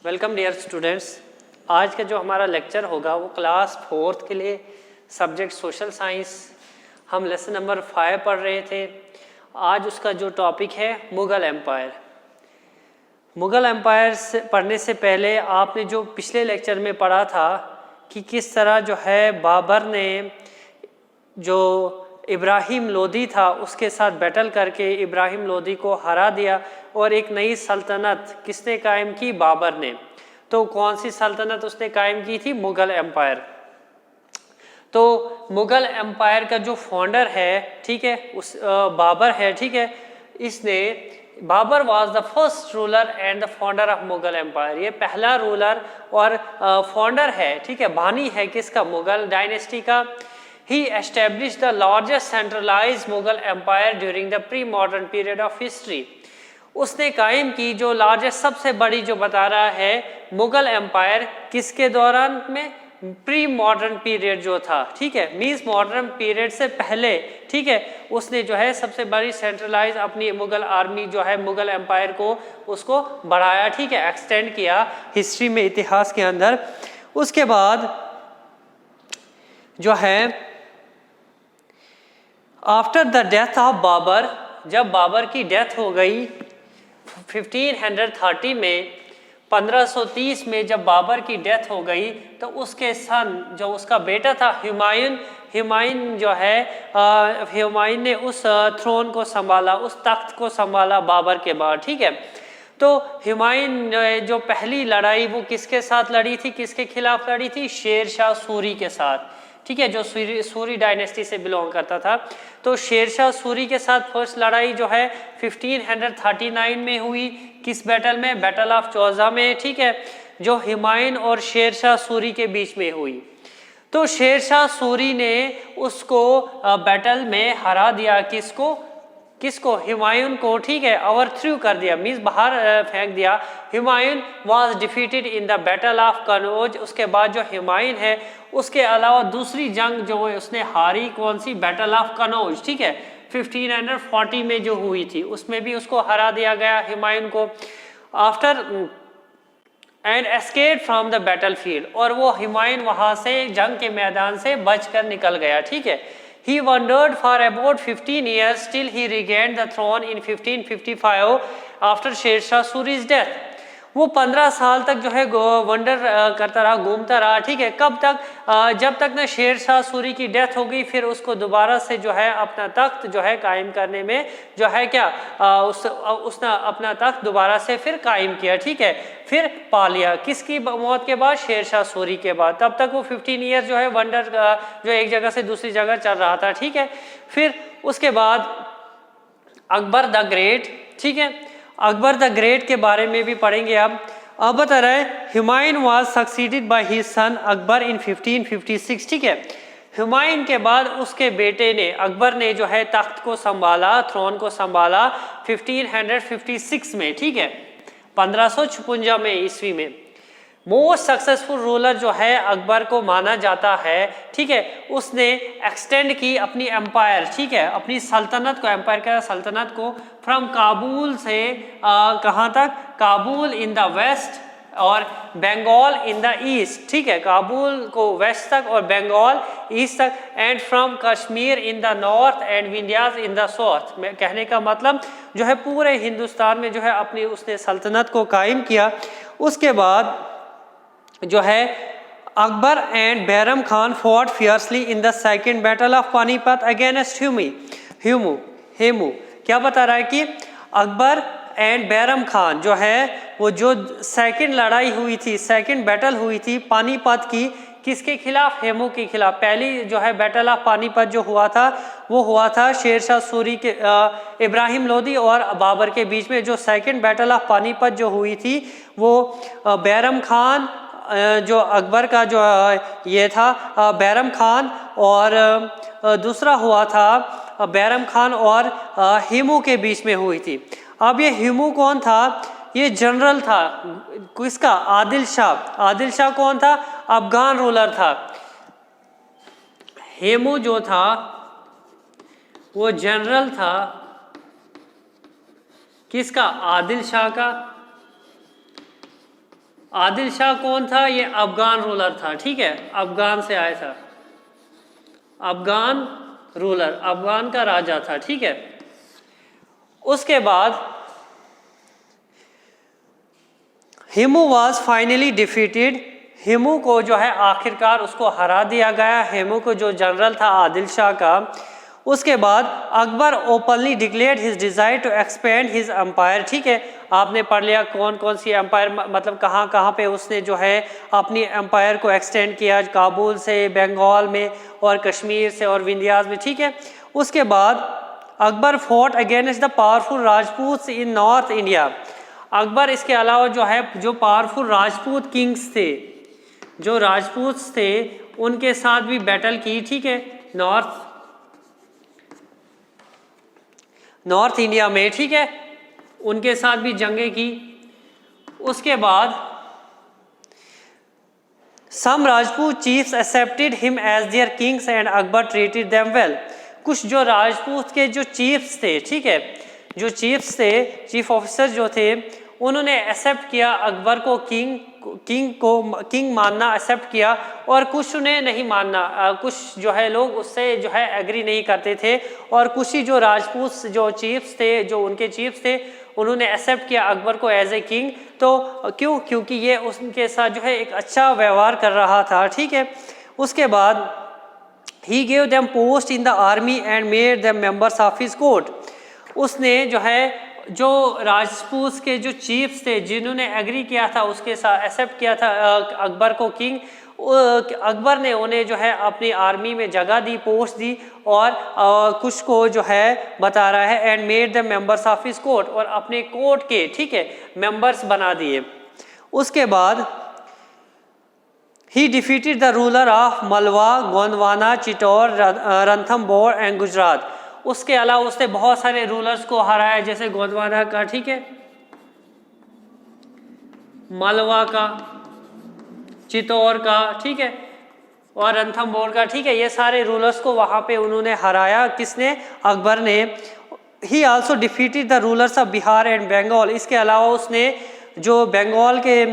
Welcome dear students. आज का जो हमारा लेक्चर होगा वो क्लास 4th के लिए सब्जेक्ट सोशल साइंस, हम लेसन नंबर 5 पढ़ रहे थे। आज उसका जो टॉपिक है मुग़ल एम्पायर। मुग़ल एम्पायर से पढ़ने से पहले आपने जो पिछले लेक्चर में पढ़ा था कि किस तरह जो है बाबर ने जो इब्राहिम लोदी था उसके साथ बैटल करके इब्राहिम लोदी को हरा दिया और एक नई सल्तनत किसने कायम की? बाबर ने। तो कौन सी सल्तनत उसने कायम की थी? मुग़ल एम्पायर। तो मुग़ल एम्पायर का जो फाउंडर है, ठीक है, उस बाबर है, ठीक है। इसने Babar was the first ruler and the founder of Mughal empire. ये पहला रूलर और फाउंडर है, ठीक है, बानी है किसका? मुग़ल डायनेस्टी का। He established the largest centralized Mughal empire during the pre-modern period of history. उसने कायम की जो लार्जेस्ट सबसे बड़ी जो बता रहा है मुग़ल एम्पायर किसके दौरान में? प्री मॉडर्न पीरियड जो था, ठीक है, मीन्स मॉडर्न पीरियड से पहले, ठीक है। उसने जो है सबसे बड़ी सेंट्रलाइज अपनी मुग़ल आर्मी जो है मुग़ल एम्पायर को उसको बढ़ाया, ठीक है, एक्सटेंड किया हिस्ट्री में, इतिहास के अंदर। उसके बाद जो है after the death of Babar, जब बाबर की डेथ हो गई 1530 में, 1530 में जब बाबर की डेथ हो गई तो उसके सन जो उसका बेटा था हुमायूं जो है हुमायूं ने उस थ्रोन को संभाला, उस तख्त को संभाला बाबर के बाद, ठीक है। तो हुमायूं जो पहली लड़ाई वो किसके साथ लड़ी थी? किसके खिलाफ लड़ी थी? शेर शाह सूरी के साथ, ठीक है, जो सूरी डायनेस्टी से बिलोंग करता था। तो शेरशाह सूरी के साथ फर्स्ट लड़ाई जो है 1539 में हुई। किस बैटल में? बैटल ऑफ चौजा में, ठीक है, जो हुमायूं और शेरशाह सूरी के बीच में हुई। तो शेरशाह सूरी ने उसको बैटल में हरा दिया। किसको? हुमायूं को, ठीक है, ओवरथ्रू कर दिया, मीन्स बाहर फेंक दिया। Humayun was defeated in the battle of Kannauj. उसके बाद जो हुमायूं है उसके अलावा दूसरी जंग जो है उसने हारी, कौन सी? बैटल ऑफ कनौज, ठीक है, 1540 में जो हुई थी, उसमें भी उसको हरा दिया गया हुमायूं को। After and escape from the battle field, और वो हुमायूं वहां से जंग के मैदान से बचकर निकल गया, ठीक है। He wandered for about 15 years till he regained the throne in 1555 after Sher Shah सूरी's death. वो 15 साल तक जो है वंडर करता रहा, घूमता रहा, ठीक है। कब तक? जब तक ना शेरशाह सूरी की डेथ हो गई, फिर उसको दोबारा से जो है अपना तख्त जो है कायम करने में जो है क्या उसने अपना तख्त दोबारा से फिर कायम किया, ठीक है, फिर पा लिया। किसकी मौत के बाद? शेरशाह सूरी के बाद। तब तक वो 15 ईयर जो है वंडर जो एक जगह से दूसरी जगह चल रहा था, ठीक है। फिर उसके बाद अकबर द ग्रेट, ठीक है, अकबर द ग्रेट के बारे में भी पढ़ेंगे। अब बता रहे Humayun was succeeded by his son Akbar in 1556, ठीक है। हुमायूं के बाद उसके बेटे ने, अकबर ने जो है तख्त को संभाला, थ्रोन को संभाला 1556 में, ठीक है, 1556 में ईस्वी में। मोस्ट सक्सेसफुल रूलर जो है अकबर को माना जाता है, ठीक है। उसने एक्सटेंड की अपनी एम्पायर, ठीक है, अपनी सल्तनत को, एम्पायर का सल्तनत को फ्रॉम काबुल से कहाँ तक? काबुल इन द वेस्ट और बंगाल इन द ईस्ट, ठीक है, काबुल को वेस्ट तक और बंगाल ईस्ट तक, and from Kashmir in the north and Vindhyas in the south. में कहने का मतलब जो है पूरे हिंदुस्तान में जो है अपनी उसने सल्तनत को कायम किया। उसके बाद जो है Akbar and Bairam Khan fought fiercely in the second battle of Panipat against Hemu. क्या बता रहा है कि अकबर एंड बैरम खान जो है वो जो सेकेंड लड़ाई हुई थी, सेकेंड बैटल हुई थी पानीपत की, किसके खिलाफ? हेमू के खिलाफ। पहली जो है बैटल ऑफ पानीपत जो हुआ था वो हुआ था शेरशाह सूरी के इब्राहिम लोदी और बाबर के बीच में। जो सेकेंड बैटल ऑफ पानीपत जो हुई थी वो बैरम खान जो अकबर का जो ये था बैरम खान, और दूसरा हुआ था बैरम खान और हेमू के बीच में हुई थी। अब ये हेमू कौन था? ये जनरल था किसका? आदिल शाह। आदिल शाह कौन था? अफगान रूलर था। हेमू जो था वो जनरल था किसका? आदिल शाह का। आदिल शाह कौन था? ये अफगान रूलर था, ठीक है, अफगान से आया था, अफगान रूलर, अफगान का राजा था, ठीक है। उसके बाद Hemu was finally defeated, Hemu को जो है आखिरकार उसको हरा दिया गया, हिमू को जो जनरल था आदिल शाह का। उसके बाद Akbar openly declared his desire to expand his empire, ठीक है, आपने पढ़ लिया कौन कौन सी एम्पायर, मतलब कहाँ कहाँ पे उसने जो है अपनी एम्पायर को एक्सटेंड किया, काबुल से, बंगाल में और कश्मीर से और विंध्यास में, ठीक है। उसके बाद Akbar fought against the powerful Rajput in north India, Akbar इसके अलावा जो है जो पावरफुल राजपूत किंग्स थे, जो राजपूत थे उनके साथ भी बैटल की, ठीक है, नॉर्थ इंडिया में, ठीक है, उनके साथ भी जंगें की। उसके बाद some Rajput chiefs accepted him as their kings and Akbar treated them well, कुछ जो राजपूत के जो चीफ्स थे, ठीक है, जो चीफ्स थे, चीफ ऑफिसर जो थे, उन्होंने एक्सेप्ट किया अकबर को किंग मानना एक्सेप्ट किया, और कुछ ने नहीं मानना, कुछ जो है लोग उससे जो है एग्री नहीं करते थे, और कुछ ही जो राजपूत जो चीफ्स थे, जो उनके चीफ्स थे, उन्होंने एक्सेप्ट किया अकबर को एज ए किंग। तो क्यों? क्योंकि ये उनके साथ जो है एक अच्छा व्यवहार कर रहा था, ठीक है। उसके बाद he gave them post in the army and made them members of his court, उसने जो है जो राजपूत के जो चीफ्स थे जिन्होंने एग्री किया था उसके साथ एक्सेप्ट किया था अकबर को किंग, अकबर ने उन्हें जो है अपनी आर्मी में जगह दी, पोस्ट दी, और कुछ को जो है बता रहा है and made the members of his court, और अपने कोर्ट के, ठीक है, मेंबर्स बना दिए। उसके बाद ही डिफीटेड द रूलर ऑफ मलवा, गोंदवाना, चित्तौड़, रणथंबोर एंड गुजरात, उसके अलावा उसने बहुत सारे रूलर्स को हराया, जैसे गोंदवाना का, ठीक है, मालवा का, चित्तौड़ का, ठीक है, और रणथंबोर का, ठीक है, ये सारे रूलर्स को वहां पे उन्होंने हराया, किसने? अकबर ने। He also defeated the rulers of Bihar and Bengal, इसके अलावा उसने जो बंगाल के,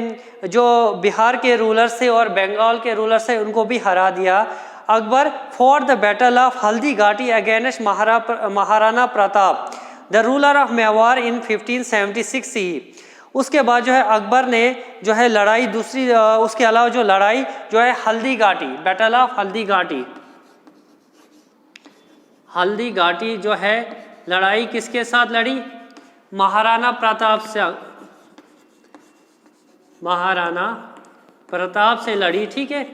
जो बिहार के रूलर्स थे और बंगाल के रूलर्स थे, उनको भी हरा दिया। Akbar for the battle of Haldi Ghati against Maharana Pratap, the ruler of Mewar in 1576 ही। उसके बाद जो है अकबर ने जो है लड़ाई दूसरी, उसके अलावा जो लड़ाई जो है हल्दी घाटी, बैटल ऑफ हल्दी घाटी, हल्दी घाटी जो है लड़ाई किसके साथ लड़ी? महाराणा प्रताप से, महाराणा प्रताप से लड़ी, ठीक है।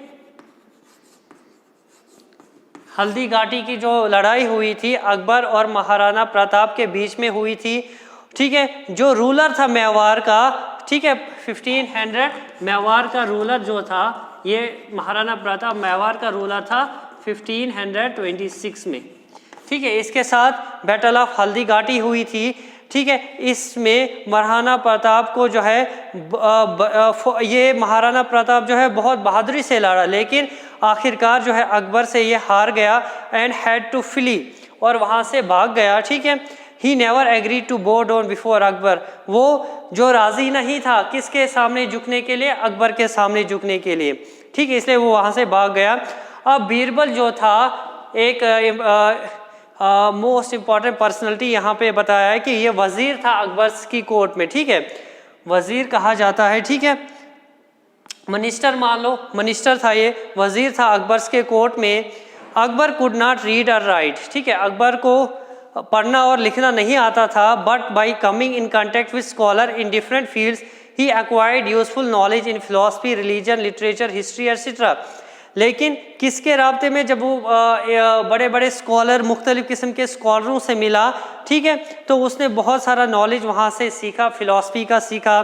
हल्दी घाटी की जो लड़ाई हुई थी अकबर और महाराणा प्रताप के बीच में हुई थी, ठीक है। जो रूलर था मेवाड़ का, ठीक है, 1500 मेवाड़ का रूलर जो था, ये महाराणा प्रताप मेवाड़ का रूलर था 1526 में, ठीक है। इसके साथ बैटल ऑफ हल्दी घाटी हुई थी, ठीक है। इसमें महाराणा प्रताप को जो है ये महाराणा प्रताप जो है बहुत बहादुरी से लड़ा, लेकिन आखिरकार जो है अकबर से ये हार गया एंड हैड टू फ्ली, और वहाँ से भाग गया, ठीक है। He never agree to bow down before Akbar, वो जो राजी नहीं था किसके सामने झुकने के लिए? अकबर के सामने झुकने के लिए, ठीक है, इसलिए वो वहाँ से भाग गया। अब बीरबल जो था एक मोस्ट इम्पॉर्टेंट पर्सनैलिटी यहाँ पे बताया है कि ये वजीर था अकबर की कोर्ट में, ठीक है, वजीर कहा जाता है, ठीक है, मिनिस्टर मान लो, मिनिस्टर था ये, वजीर था अकबर के कोर्ट में। अकबर कुड नॉट रीड और राइट, ठीक है, अकबर को पढ़ना और लिखना नहीं आता था, but by coming in contact with scholar in different fields he acquired useful knowledge in philosophy, religion, literature, history etcetera. लेकिन किसके राब्ते में? जब वो बड़े बड़े स्कॉलर, मुख्तलिफ किस्म के स्कॉलरों से मिला, ठीक है, तो उसने बहुत सारा नॉलेज वहाँ से सीखा, फिलॉसफी का सीखा,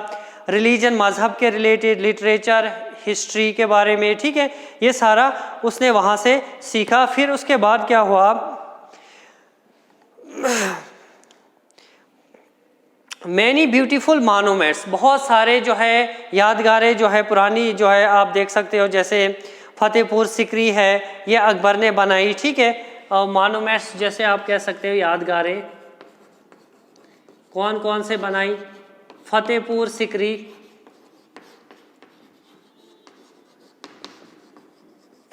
रिलीजन, मजहब के रिलेटेड, लिटरेचर, हिस्ट्री के बारे में, ठीक है, ये सारा उसने वहाँ से सीखा। फिर उसके बाद क्या हुआ? मैनी ब्यूटीफुल मॉन्यूमेंट्स, बहुत सारे जो है यादगारें जो है पुरानी जो है आप देख सकते हो, जैसे फतेहपुर सिकरी है, ये अकबर ने बनाई, ठीक है। मॉन्यूमेंट्स जैसे आप कह सकते हो यादगारें, कौन कौन से बनाई? फतेहपुर सिकरी,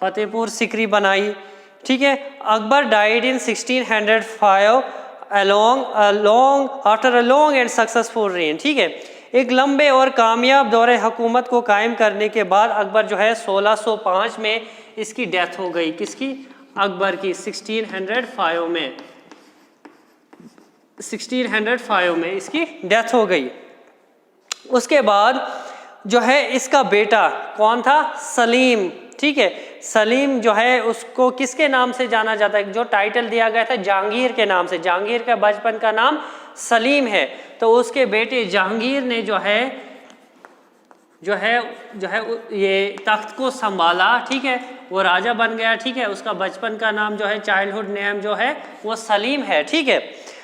फतेहपुर सिकरी बनाई, ठीक है। Akbar died in 1605 after a long and successful rain, ठीक है। एक लंबे और कामयाब दौरे हुकूमत को कायम करने के बाद अकबर जो है 1605 में इसकी डेथ हो गई। किसकी? अकबर की। 1605 में 1605 में इसकी डेथ हो गई। उसके बाद जो है इसका बेटा कौन था? सलीम, ठीक है। सलीम जो है उसको किसके नाम से जाना जाता है? जो टाइटल दिया गया था जहांगीर के नाम से। जहांगीर का बचपन का नाम सलीम है, तो उसके बेटे जहांगीर ने जो है ये तख्त को संभाला, ठीक है। वो राजा बन गया, ठीक है। उसका बचपन का नाम जो है, चाइल्डहुड नेम जो है वो सलीम है, ठीक है।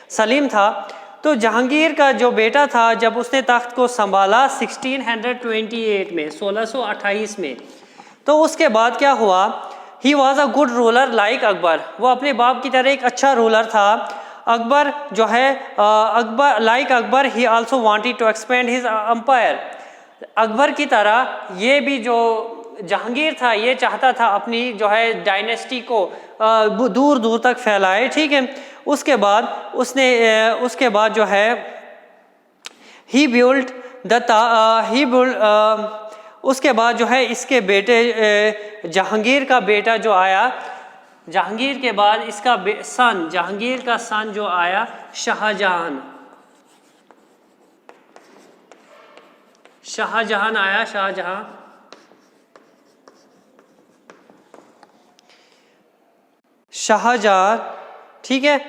सलीम था। तो जहांगीर का जो बेटा था, जब उसने तख्त को संभाला 1628 में, 1628 में, तो उसके बाद क्या हुआ? He was a good ruler like Akbar. वो अपने बाप की तरह एक अच्छा रूलर था। अकबर जो है Akbar like Akbar he also wanted to expand his empire. Akbar की तरह ये भी जो जहांगीर था, ये चाहता था अपनी जो है डायनेस्टी को दूर दूर तक फैलाए, ठीक है। उसके बाद जो है उसके बाद जो है इसके बेटे जहांगीर का बेटा जो आया, जहांगीर के बाद इसका जहांगीर का सन जो आया शाहजहान आया, शाहजहां, ठीक है।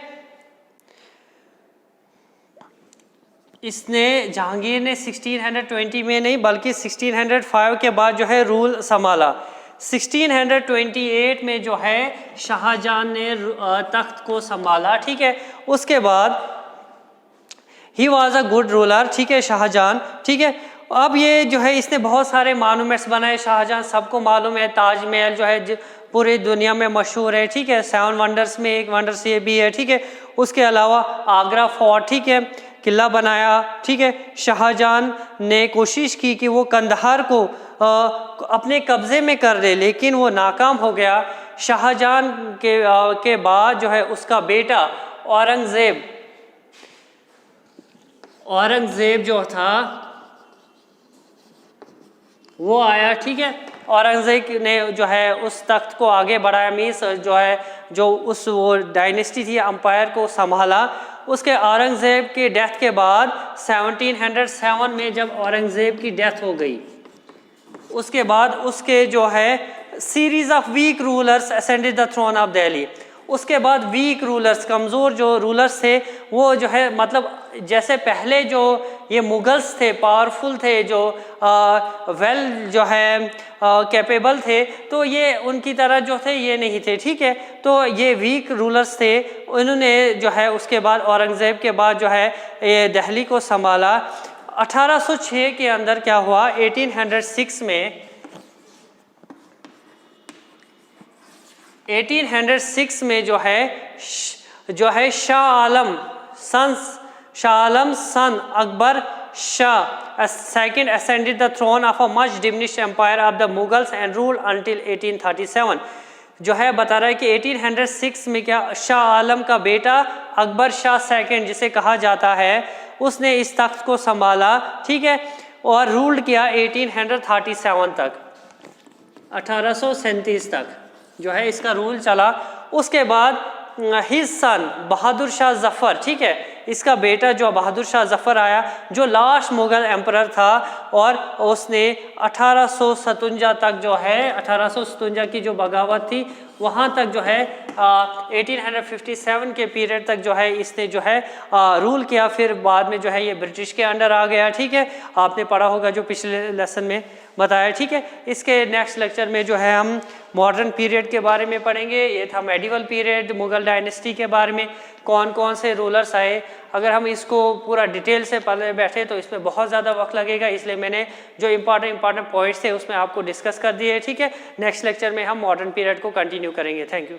इसने जहांगीर ने 1620 में नहीं बल्कि 1605 के बाद जो है रूल संभाला। 1628 में जो है शाहजहां ने तख्त को संभाला, ठीक है। उसके बाद he was a good ruler, ठीक है, शाहजहां, ठीक है। अब ये जो है इसने बहुत सारे मॉन्यूमेंट्स बनाए। शाहजहां सबको मालूम है, ताजमहल जो है पूरी दुनिया में मशहूर है, ठीक है। 7 वंडर्स में एक वंडर्स ये भी है, ठीक है। उसके अलावा आगरा फोर्ट, ठीक है, किला बनाया, ठीक है। शाहजहां ने कोशिश की कि वो कंदहार को अपने कब्जे में कर ले, लेकिन वो नाकाम हो गया। शाहजहां के बाद जो है उसका बेटा औरंगजेब जो था वो आया, ठीक है। औरंगजेब ने जो है उस तख्त को आगे बढ़ाया, मीन्स जो वो डायनेस्टी थी, अंपायर को संभाला। उसके औरंगजेब की डेथ के बाद 1707 में जब औरंगजेब की डेथ हो गई, उसके बाद उसके जो है series of weak rulers ascended the throne of Delhi. उसके बाद वीक रूलर्स, कमज़ोर जो रूलर्स थे, वो जो है मतलब जैसे पहले जो ये मुगल्स थे, पावरफुल थे, जो वेल जो है कैपेबल थे, तो ये उनकी तरह जो थे ये नहीं थे, ठीक है। तो ये वीक रूलर्स थे, उन्होंने जो है उसके बाद औरंगज़ेब के बाद जो है ये दिल्ली को संभाला। 1806 के अंदर क्या हुआ? 1806 में 1806 में जो है Shah Alam son Akbar Shah second ascended the throne of a much diminished empire of the Mughals and ruled until 1837। जो है बता रहा है कि 1806 में क्या शाह आलम का बेटा अकबर शाह सेकंड जिसे कहा जाता है, उसने इस तख्त को संभाला, ठीक है, और रूल्ड किया 1837 तक, 1837 तक जो है इसका रूल चला। उसके बाद हिज सन बहादुर शाह जफ़र, ठीक है, इसका बेटा जो बहादुर शाह जफ़र आया, जो लास्ट मुग़ल एम्परर था, और उसने 1857 तक जो है 1857 की जो बगावत थी वहाँ तक जो है 1857 के पीरियड तक जो है इसने जो है रूल किया। फिर बाद में जो है ये ब्रिटिश के अंडर आ गया, ठीक है। आपने पढ़ा होगा जो पिछले लेसन में बताया, ठीक है। इसके नेक्स्ट लेक्चर में जो है हम मॉडर्न पीरियड के बारे में पढ़ेंगे। ये था मेडिवल पीरियड, मुग़ल डायनेस्टी के बारे में कौन कौन से रूलर्स आए। अगर हम इसको पूरा डिटेल से पढ़ने बैठे तो इसमें बहुत ज़्यादा वक्त लगेगा, इसलिए मैंने जो इंपॉर्टेंट पॉइंट्स थे उसमें आपको डिस्कस कर दिए, ठीक है। नेक्स्ट लेक्चर में हम मॉडर्न पीरियड को कंटिन्यू करेंगे। Thank you.